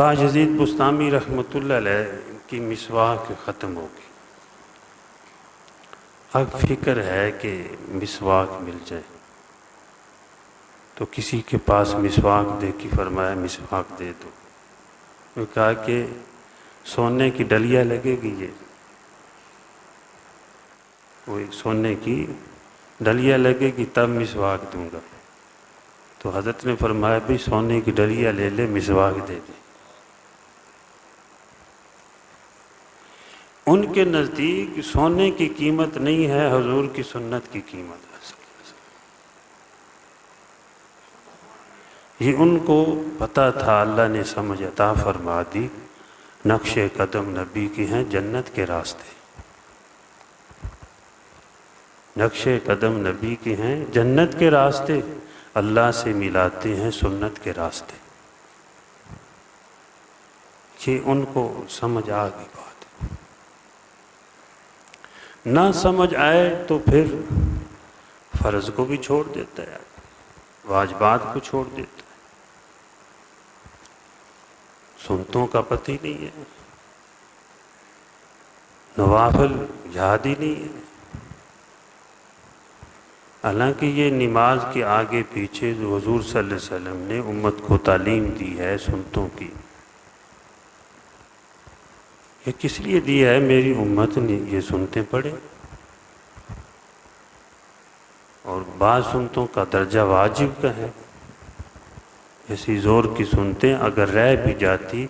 باجزید بستامی رحمۃ اللہ علیہ کی مسواک ختم ہوگی. اب فکر ہے کہ مسواک مل جائے تو کسی کے پاس مسواک دے کی فرمایا مسواک دے دو. میں کہا کہ سونے کی ڈلیا لگے گی، یہ کوئی سونے کی ڈلیا لگے گی تب مسواک دوں گا. تو حضرت نے فرمایا بھی سونے کی ڈلیا لے لے، مسواک دے دے. ان کے نزدیک سونے کی قیمت نہیں ہے، حضور کی سنت کی قیمت ہے. یہ ان کو پتہ تھا، اللہ نے سمجھ عطا فرما دی. نقش قدم نبی کی ہیں جنت کے راستے، نقش قدم نبی کے ہیں جنت کے راستے، اللہ سے ملاتے ہیں سنت کے راستے. یہ ان کو سمجھ آ گئی بات. نہ سمجھ آئے تو پھر فرض کو بھی چھوڑ دیتا ہے، واجبات کو چھوڑ دیتا ہے. سنتوں کا پتہ ہی نہیں ہے، نوافل یاد ہی نہیں ہے. حالانکہ یہ نماز کے آگے پیچھے جو حضور صلی اللہ علیہ وسلم نے امت کو تعلیم دی ہے سنتوں کی، یہ کس لیے دی ہے؟ میری امت نے یہ سنتیں پڑھے. اور بعض سنتوں کا درجہ واجب کا ہے. ایسی زور کی سنتیں اگر رہ بھی جاتی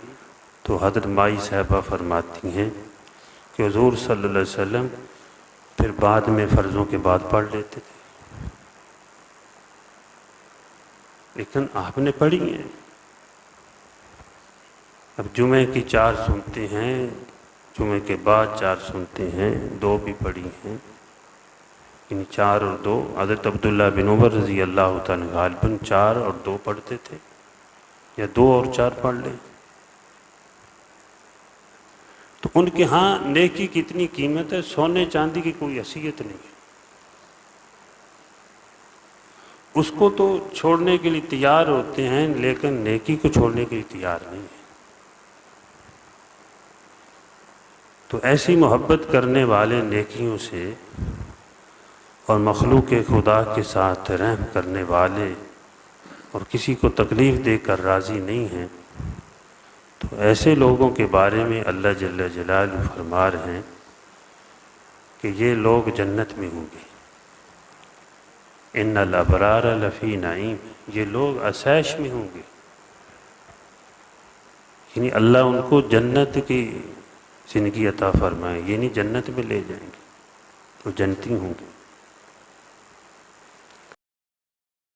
تو حضرت مائی صاحبہ فرماتی ہیں کہ حضور صلی اللہ علیہ وسلم پھر بعد میں فرضوں کے بعد پڑھ لیتے تھے، لیکن آپ نے پڑھی ہیں. اب جمعہ کی 4 سنتیں ہیں، جمعہ کے بعد 4 سنتیں ہیں، 2 بھی پڑھی ہیں. ان 4 اور 2 حضرت عبداللہ بن عمر رضی اللہ تعالیٰ غالباً 4 اور 2 پڑھتے تھے، یا 2 اور 4 پڑھ لیں. تو ان کے ہاں نیکی کی اتنی قیمت ہے، سونے چاندی کی کوئی حیثیت نہیں ہے. اس کو تو چھوڑنے کے لیے تیار ہوتے ہیں، لیکن نیکی کو چھوڑنے کے لیے تیار نہیں ہے. تو ایسی محبت کرنے والے نیکیوں سے اور مخلوق خدا کے ساتھ رحم کرنے والے اور کسی کو تکلیف دے کر راضی نہیں ہیں، تو ایسے لوگوں کے بارے میں اللہ جل جلالہ فرما رہے ہیں کہ یہ لوگ جنت میں ہوں گے. ان الابرار لفی نعیم، یہ لوگ عیش میں ہوں گے. یعنی اللہ ان کو جنت کی زندگی عطا فرمائے، یعنی جنت میں لے جائیں گے، وہ جنتی ہوں گے.